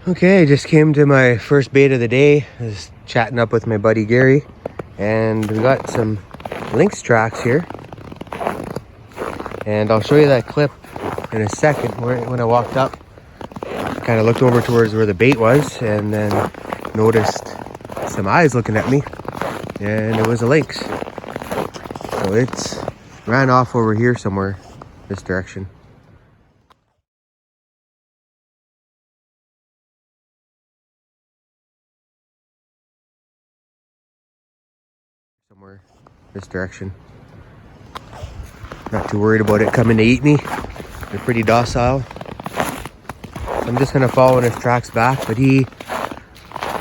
Okay, I just came to my first bait of the day. I was chatting up with my buddy Gary, and we got some lynx tracks here. And I'll show you that clip in a second. When I walked up, kind of looked over towards where the bait was, and then noticed some eyes looking at me, and it was a lynx. So it's ran off over here somewhere, this direction. Somewhere this direction. Not too worried about it coming to eat me. They're pretty docile. I'm just gonna follow his tracks back, but he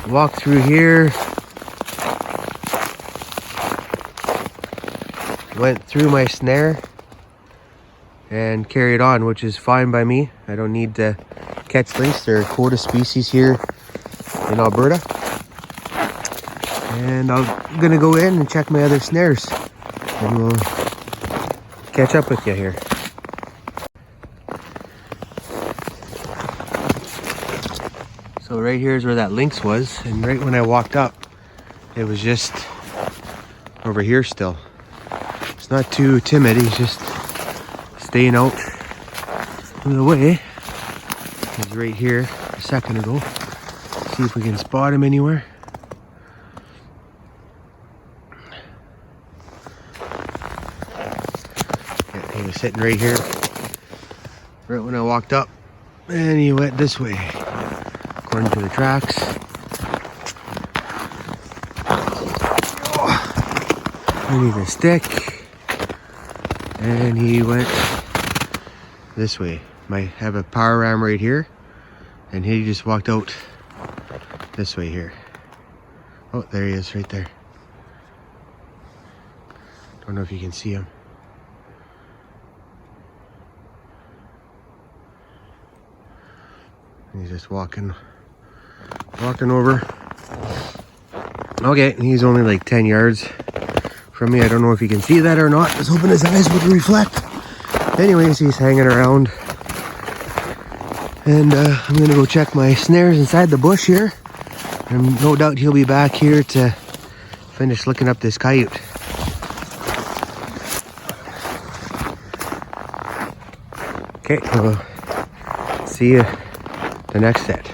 walked through here, went through my snare, and carried on, which is fine by me. I don't need to catch lynx. They're a quota species here in Alberta. And I'm gonna go in and check my other snares, and we'll catch up with you here. So right here is where that lynx was, and right when I walked up, it was just over here still. It's not too timid, he's just staying out of the way. He's right here a second ago. See if we can spot him anywhere. Yeah, he was sitting right here, right when I walked up, and he went this way, according to the tracks. I need a stick, and he went this way. Might have a power ram right here, and he just walked out this way here. Oh, there he is right there. Don't know if you can see him. He's just walking over. Okay, he's only like 10 yards from me. I don't know if you can see that or not. I was hoping his eyes would reflect. Anyways, he's hanging around. And I'm gonna go check my snares inside the bush here. And no doubt he'll be back here to finish looking up this coyote. Okay, we'll see you the next set.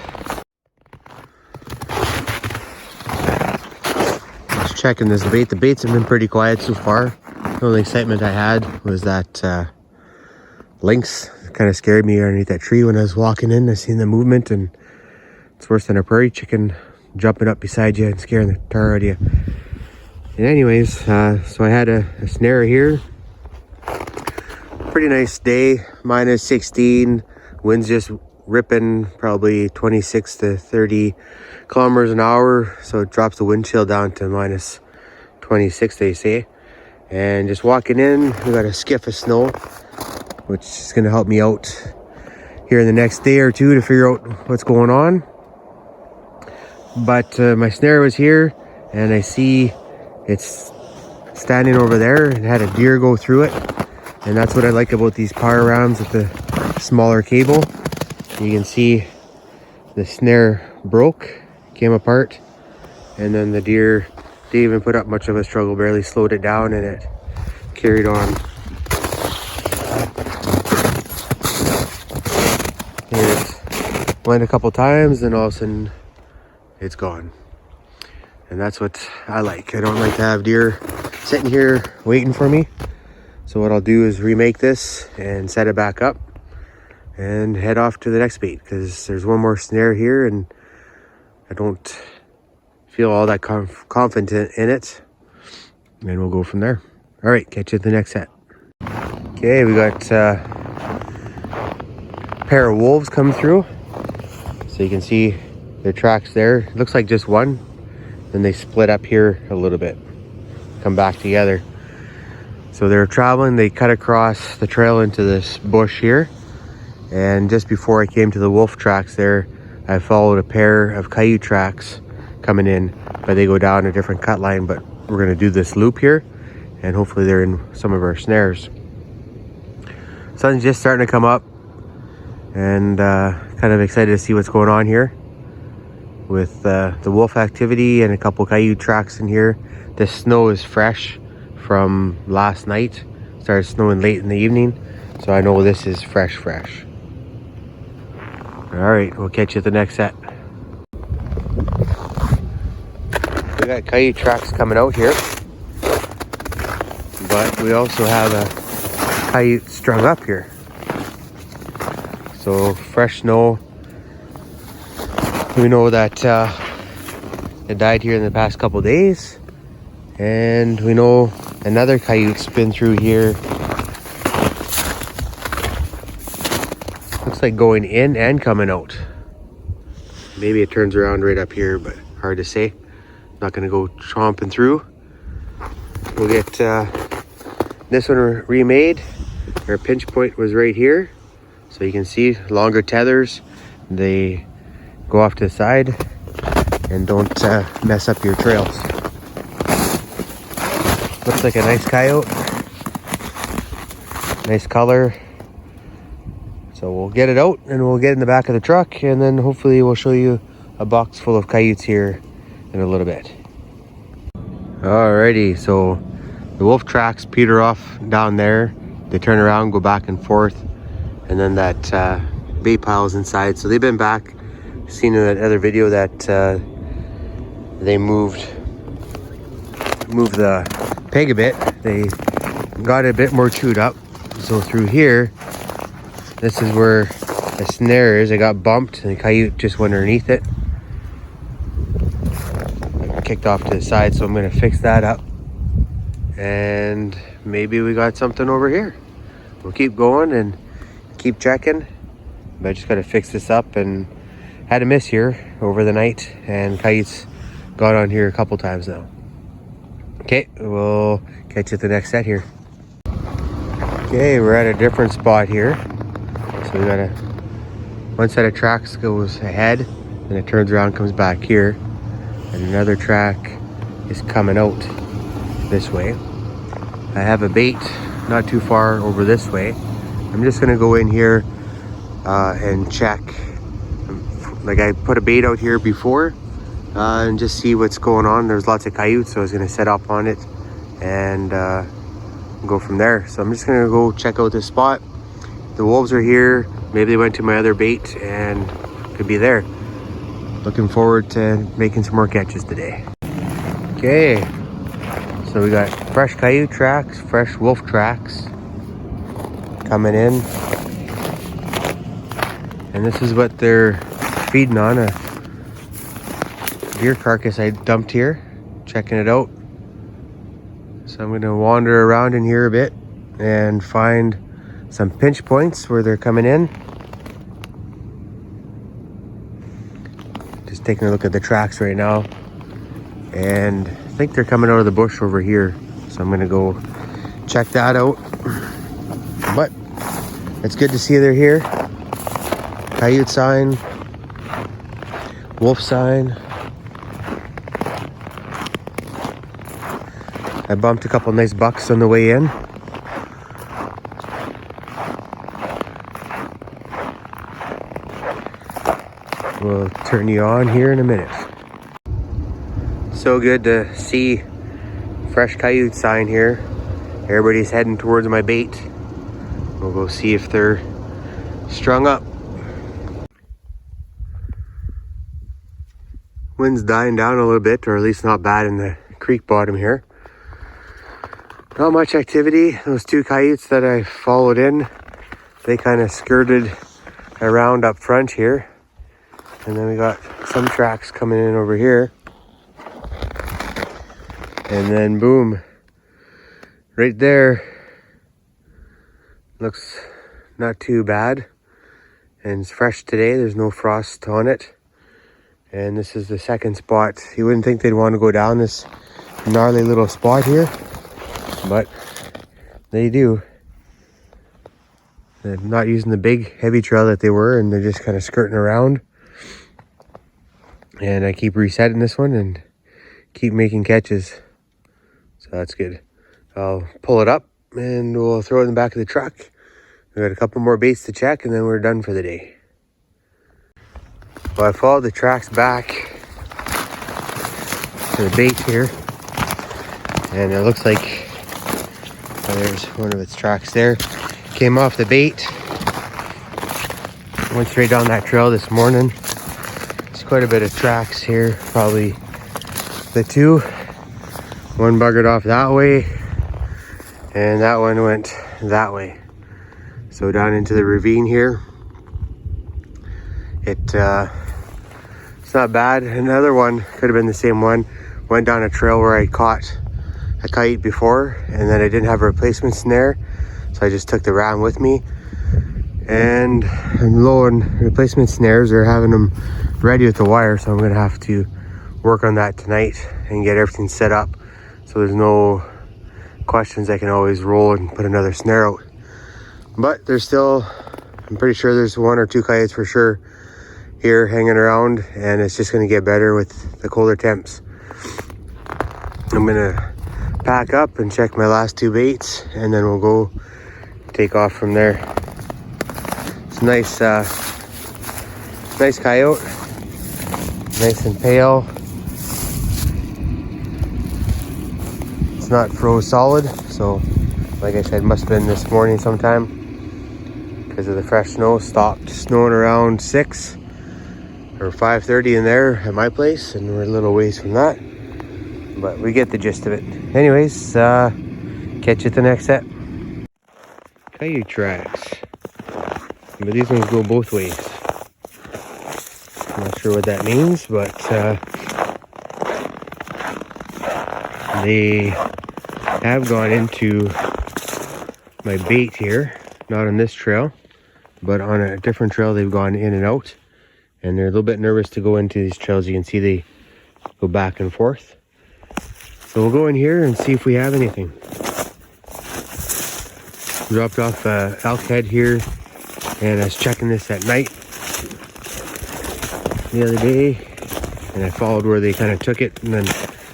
Just checking this bait. The baits have been pretty quiet so far. The only excitement I had was that lynx. It kind of scared me underneath that tree when I was walking in. I seen the movement, and it's worse than a prairie chicken jumping up beside you and scaring the tar out of you. And anyways, so I had a snare here. Pretty nice day, minus 16. Wind's just ripping probably 26 to 30 kilometers an hour. So it drops the wind chill down to minus 26, they say. And just walking in, we got a skiff of snow, which is going to help me out here in the next day or two to figure out what's going on. But my snare was here, and I see it's standing over there and had a deer go through it. And that's what I like about these power rams with the smaller cable. You can see the snare broke, came apart, and then the deer didn't even put up much of a struggle, barely slowed it down, and it carried on. It went a couple times, and all of a sudden it's gone. And that's what I like. I don't like to have deer sitting here waiting for me. So what I'll do is remake this and set it back up and head off to the next bait, because there's one more snare here and I don't feel all that confident in it. And we'll go from there. All right, catch you at the next set. Okay, we got a pair of wolves coming through. So you can see their tracks there. It looks like just one. Then they split up here a little bit, come back together. So they're traveling, they cut across the trail into this bush here. And just before I came to the wolf tracks there, I followed a pair of coyote tracks coming in, but they go down a different cut line. But we're gonna do this loop here, and hopefully they're in some of our snares. Sun's just starting to come up, and kind of excited to see what's going on here. with the wolf activity and a couple coyote tracks in here. The snow is fresh from last night. Started snowing late in the evening, so I know this is fresh. All right, we'll catch you at the next set. We got coyote tracks coming out here, but we also have a coyote strung up here. So fresh snow. We know that it died here in the past couple days, and we know another coyote's been through here. Looks like going in and coming out. Maybe it turns around right up here, but hard to say. Not gonna go chomping through. We'll get this one remade. Our pinch point was right here, so you can see longer tethers. They go off to the side and don't mess up your trails. Looks like a nice coyote. Nice color. So we'll get it out and we'll get in the back of the truck, and then hopefully we'll show you a box full of coyotes here in a little bit. Alrighty, so the wolf tracks peter off down there. They turn around, go back and forth, and then that bait pile's inside. So they've been back. Seen in that other video that they moved the peg a bit. They got it a bit more chewed up. So through here, this is where the snare is. It got bumped and the coyote just went underneath it. Kicked off to the side, so I'm gonna fix that up. And maybe we got something over here. We'll keep going and keep checking. But I just gotta fix this up, and had a miss here over the night, and coyotes got on here a couple times now. Okay, we'll catch you at the next set here. Okay, we're at a different spot here. So we got one set of tracks goes ahead, and it turns around, comes back here, and another track is coming out this way. I have a bait not too far over this way. I'm just gonna go in here and check. Like, I put a bait out here before and just see what's going on. There's lots of coyotes, so I was gonna set up on it and go from there. So I'm just gonna go check out this spot. The wolves are here. Maybe they went to my other bait and could be there. Looking forward to making some more catches today. Okay, so we got fresh coyote tracks, fresh wolf tracks coming in. And this is what they're feeding on, a deer carcass I dumped here, checking it out. So I'm gonna wander around in here a bit and find some pinch points where they're coming in. Just taking a look at the tracks right now, and I think they're coming out of the bush over here. So I'm gonna go check that out. But it's good to see they're here. Coyote sign, wolf sign. I bumped a couple nice bucks on the way in. We'll turn you on here in a minute. So good to see fresh coyote sign here. Everybody's heading towards my bait. We'll go see if they're strung up. Wind's dying down a little bit, or at least not bad in the creek bottom here. Not much activity. Those two coyotes that I followed in, they kind of skirted around up front here. And then we got some tracks coming in over here. And then boom, right there. Looks not too bad. And it's fresh today. There's no frost on it. And this is the second spot. You wouldn't think they'd want to go down this gnarly little spot here, but they do. They're not using the big heavy trail that they were, and they're just kind of skirting around. And I keep resetting this one and keep making catches. So that's good. I'll pull it up and we'll throw it in the back of the truck. We got a couple more baits to check and then we're done for the day. Well, I followed the tracks back the bait here. And it looks like there's one of its tracks there. Came off the bait. Went straight down that trail this morning. There's quite a bit of tracks here. Probably the two. One buggered off that way. And that one went that way. So down into the ravine here. It's not bad. Another one could have been the same one. Went down a trail where I caught a kite before, and then I didn't have a replacement snare, so I just took the ram with me. And I'm low on replacement snares, or having them ready with the wire, so I'm gonna have to work on that tonight and get everything set up so there's no questions. I can always roll and put another snare out. But there's still, I'm pretty sure there's one or two kites for sure here hanging around, and it's just gonna get better with the colder temps. I'm gonna pack up and check my last two baits, and then we'll go take off from there. It's nice, nice coyote, nice and pale. It's not froze solid, so like I said, must have been this morning sometime because of the fresh snow. Stopped snowing around 6 or 5:30 in there at my place, and we're a little ways from that, but we get the gist of it. Anyways, catch you at the next set. Coyote tracks, but these ones go both ways. I'm not sure what that means, but they have gone into my bait here, not on this trail, but on a different trail. They've gone in and out, and they're a little bit nervous to go into these trails. You can see they go back and forth. So we'll go in here and see if we have anything. Dropped off elk head here, and I was checking this at night the other day, and I followed where they kind of took it, and then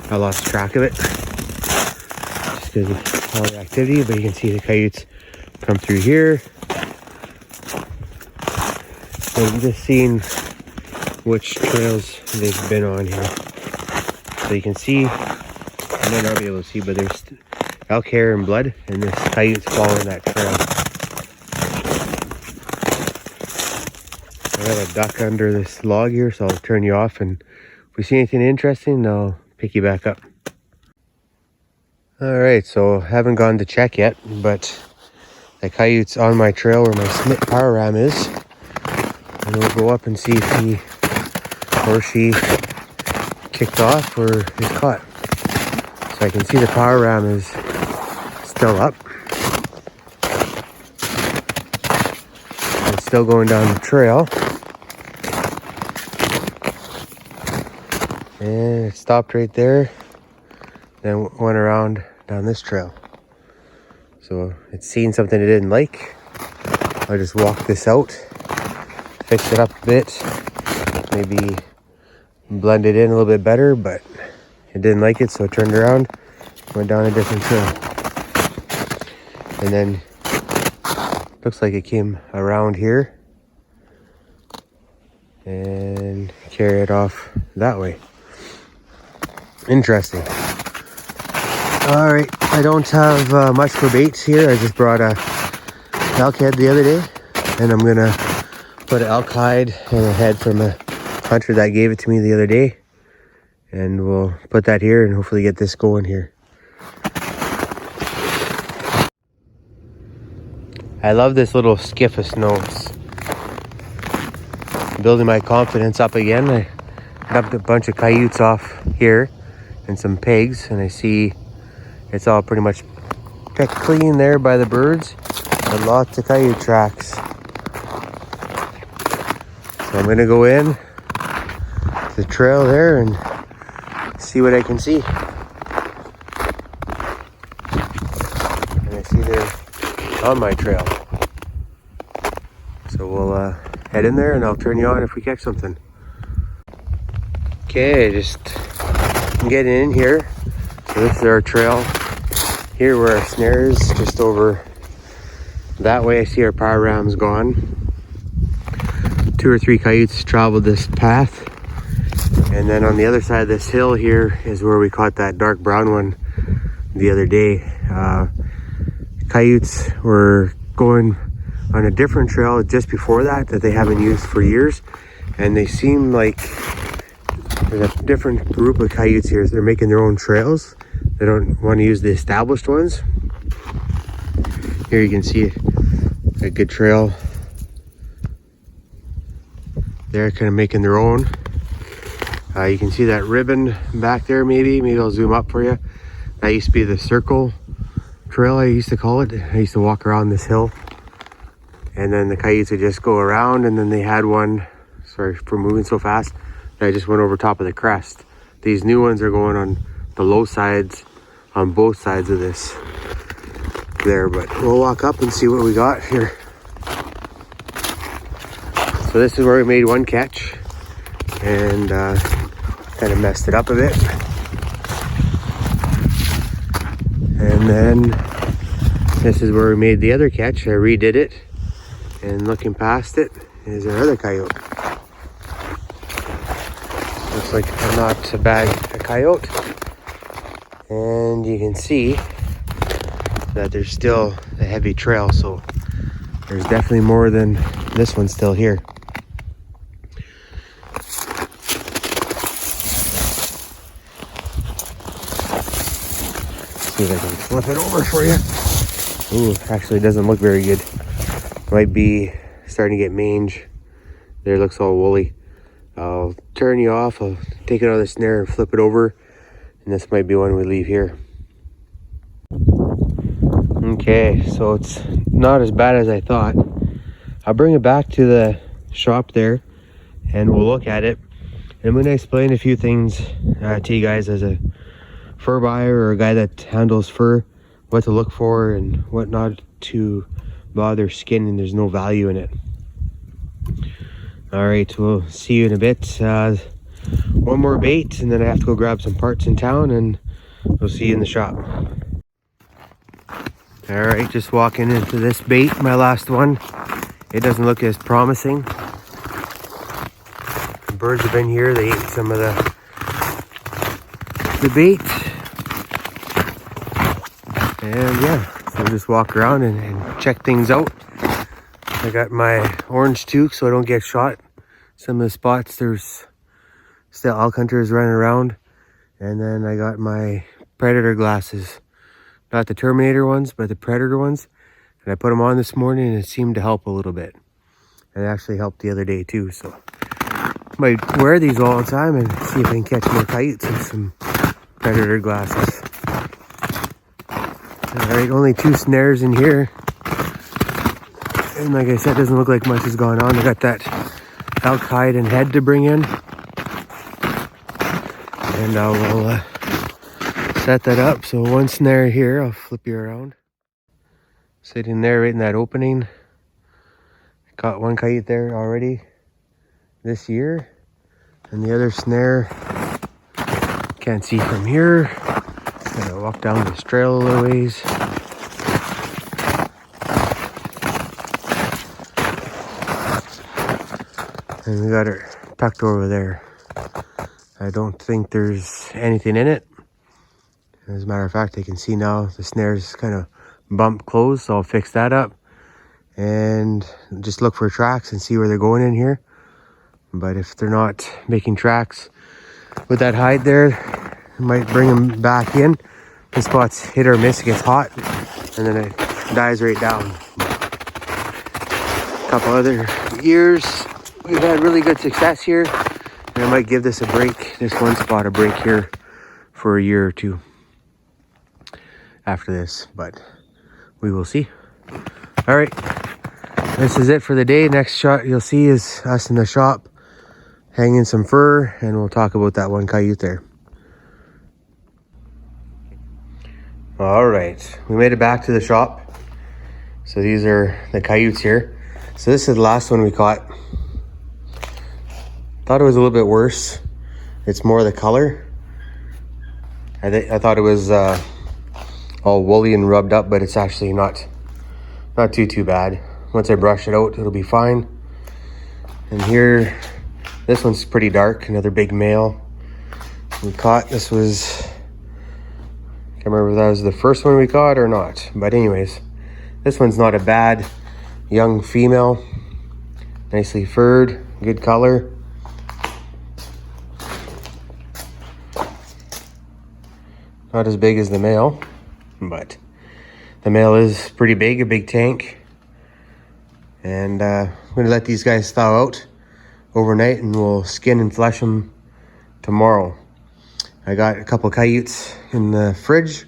I lost track of it just because of all the activity. But you can see the coyotes come through here. So I'm just seeing which trails they've been on here. So you can see, I might not be able to see, but there's elk hair and blood, and this coyote's following that trail. I got a duck under this log here, so I'll turn you off, and if we see anything interesting, I'll pick you back up. Alright, so haven't gone to check yet, but the coyote's on my trail where my Smith power ram is, and we'll go up and see if he or she kicked off or is caught. So I can see the power ram is still up. It's still going down the trail. And it stopped right there, then went around down this trail. So it's seen something it didn't like. I'll just walk this out, fix it up a bit, maybe blend it in a little bit better, but it didn't like it, so it turned around, went down a different trail. And then looks like it came around here and carried off that way. Interesting. All right, I don't have much for baits here. I just brought a elk head the other day, and I'm gonna put an elk hide and a head from a hunter that gave it to me the other day, and we'll put that here and hopefully get this going here. I love this little skiff of snows. Building my confidence up again. I dumped a bunch of coyotes off here and some pigs, and I see it's all pretty much picked clean there by the birds, and lots of coyote tracks. So I'm gonna go in to the trail there and see what I can see. And I see they're on my trail. So we'll head in there and I'll turn you on if we catch something. Okay, I'm getting in here. So this is our trail. Here where our snares, just over that way. I see our power ram's gone. 2 or 3 coyotes traveled this path And then on the other side of this hill here is where we caught that dark brown one the other day. Coyotes were going on a different trail just before that they haven't used for years, and they seem like there's a different group of coyotes here. They're making their own trails. They don't want to use the established ones. Here you can see a good trail. They're kind of making their own. You can see that ribbon back there. Maybe I'll zoom up for you. That used to be the circle trail, I used to call it. I used to walk around this hill, and then the coyotes would just go around, and then they had one, sorry for moving so fast, I just went over top of the crest. These new ones are going on the low sides on both sides of this there, but we'll walk up and see what we got here. So this is where we made one catch and kind of messed it up a bit. And then this is where we made the other catch. I redid it, and looking past it is our other coyote. Looks like not a bad coyote. And you can see that there's still a heavy trail, so there's definitely more than this one still here. See if I can flip it over for you. Ooh, actually it doesn't look very good. Might be starting to get mange. There, it looks all woolly. I'll turn you off. I'll take it out of the snare and flip it over. And this might be one we leave here. Okay, so it's not as bad as I thought. I'll bring it back to the shop there and we'll look at it. And I'm going to explain a few things to you guys as a fur buyer or a guy that handles fur, what to look for and what not to bother skin, and there's no value in it. All right, we'll see you in a bit. One more bait and then I have to go grab some parts in town, and we'll see you in the shop. All right, just walking into this bait, my last one. It doesn't look as promising. The birds have been here. They ate some of the bait. And yeah, so just walk around and check things out. I got my orange toque so I don't get shot. Some of the spots there's still elk hunters running around. And then I got my predator glasses. Not the Terminator ones, but the predator ones. And I put them on this morning and it seemed to help a little bit. And it actually helped the other day too. So I might wear these all the time and see if I can catch more kites and some predator glasses. Alright, only 2 snares in here. And like I said, doesn't look like much has gone on. I got that elk hide and head to bring in. And I will set that up. So 1 snare here, I'll flip you around. Sitting there right in that opening. Caught 1 coyote there already this year. And the other snare, can't see from here. Gotta walk down this trail a little ways. And we got her tucked over there. I don't think there's anything in it. As a matter of fact, I can see now the snare's kind of bumped closed, so I'll fix that up. And just look for tracks and see where they're going in here. But if they're not making tracks with that hide there, I might bring them back in. This spot's hit or miss, it gets hot, and then it dies right down. A couple other years, we've had really good success here. And I might give this a break, this one spot a break here for a year or 2 after this, but we will see. All right, this is it for the day. Next shot you'll see is us in the shop hanging some fur, and we'll talk about that 1 coyote there. All right, we made it back to the shop. So these are the coyotes here. So this is the last one we caught. Thought it was a little bit worse. It's more the color. I thought it was all woolly and rubbed up, but it's actually not too bad. Once I brush it out, it'll be fine. And here This one's pretty dark, another big male we caught. This was, can't remember if that was the first one we caught or not. But anyways, this one's not a bad young female. Nicely furred, good color. Not as big as the male, but the male is pretty big, a big tank. And I'm gonna let these guys thaw out overnight and we'll skin and flesh them tomorrow. I got a couple coyotes in the fridge.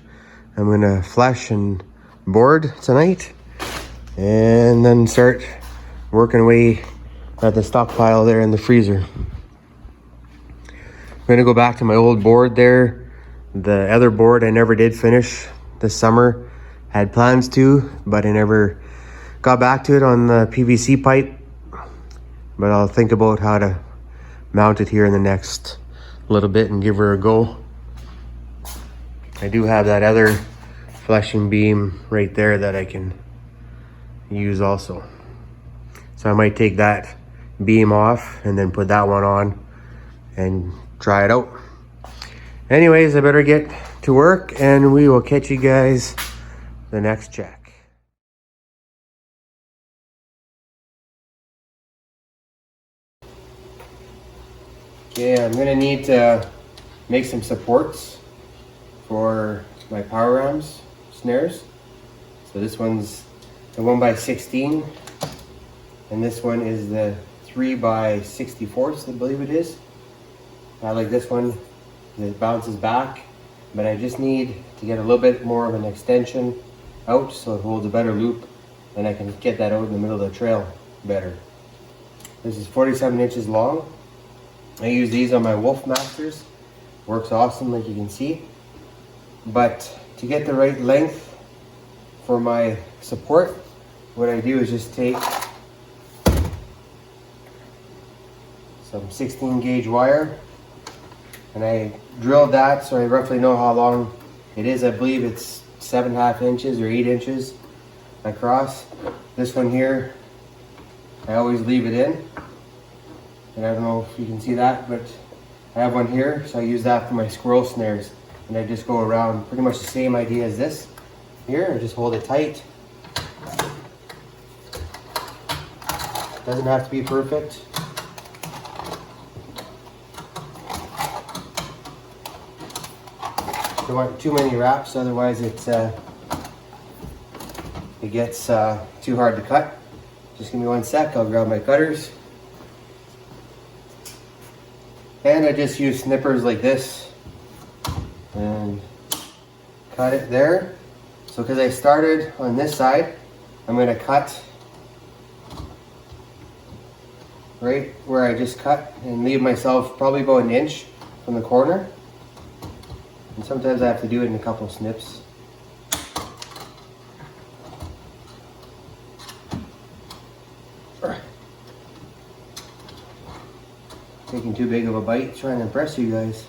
I'm gonna flesh and board tonight and then start working away at the stockpile there in the freezer. I'm gonna go back to my old board there. The other board I never did finish this summer. Had plans to, but I never got back to it on the PVC pipe. But I'll think about how to mount it here in the next little bit and give her a go. I do have that other fleshing beam right there that I can use also. So I might take that beam off and then put that one on and try it out. Anyways, I better get to work and we will catch you guys the next check. Okay, I'm gonna need to make some supports for my power rams snares. So this one's the 1x16 and this one is the 3x64, I believe it is. I like this one. It bounces back, but I just need to get a little bit more of an extension out so it holds a better loop and I can get that out in the middle of the trail better. This is 47 inches long. I use these on my Wolf Masters. Works awesome like you can see. But to get the right length for my support, what I do is just take some 16 gauge wire and I drilled that so I roughly know how long it is. I believe it's 7.5 inches or 8 inches across. This one here, I always leave it in. And I don't know if you can see that, but I have one here, so I use that for my squirrel snares. And I just go around pretty much the same idea as this. Here, I just hold it tight. Doesn't have to be perfect. Don't want too many wraps, otherwise it gets too hard to cut. Just give me 1 sec, I'll grab my cutters. And I just use snippers like this and cut it there. So because I started on this side, I'm going to cut right where I just cut and leave myself probably about 1 inch from the corner. And sometimes I have to do it in a couple snips. Taking too big of a bite, trying to impress you guys.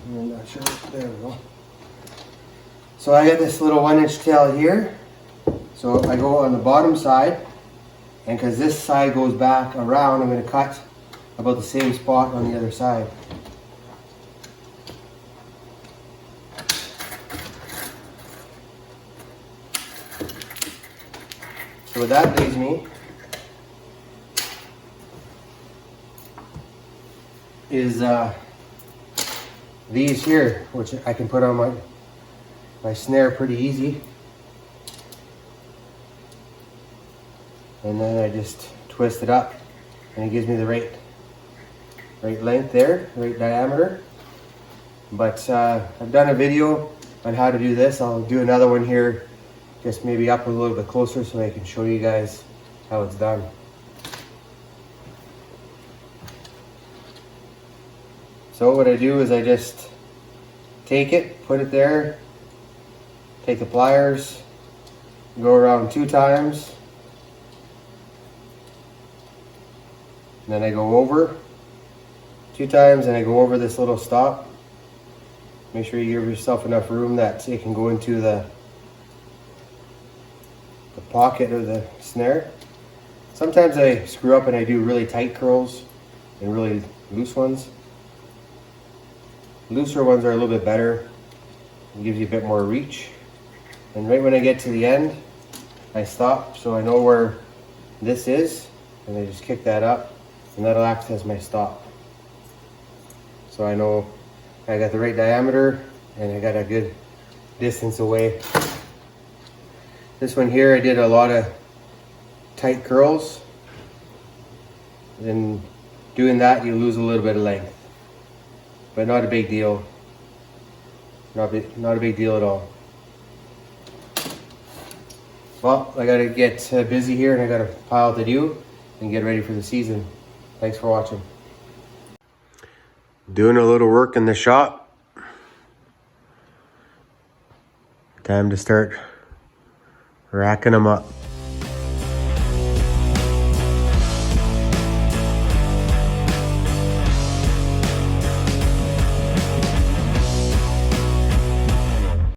I'm not sure. There we go. So I got this little 1 inch tail here. So I go on the bottom side, and because this side goes back around, I'm going to cut about the same spot on the other side. So what that leaves me is these here, which I can put on my snare pretty easy. And then I just twist it up and it gives me the right length there, right diameter. But I've done a video on how to do this. I'll do another one here, just maybe up a little bit closer so I can show you guys how it's done. So what I do is I just take it, put it there, take the pliers, go around 2 times, and then I go over 2 times and I go over this little stop. Make sure you give yourself enough room that it can go into pocket of the snare. Sometimes I screw up and I do really tight curls and really loose ones. Looser ones are a little bit better. It gives you a bit more reach. And right when I get to the end, I stop so I know where this is, and I just kick that up, and that'll act as my stop. So I know I got the right diameter and I got a good distance away. This one here, I did a lot of tight curls, and doing that you lose a little bit of length, but not a big deal. Not a big deal at all. Well, I gotta get busy here and I got a pile to do and get ready for the season. Thanks for watching. Doing a little work in the shop. Time to start racking them up.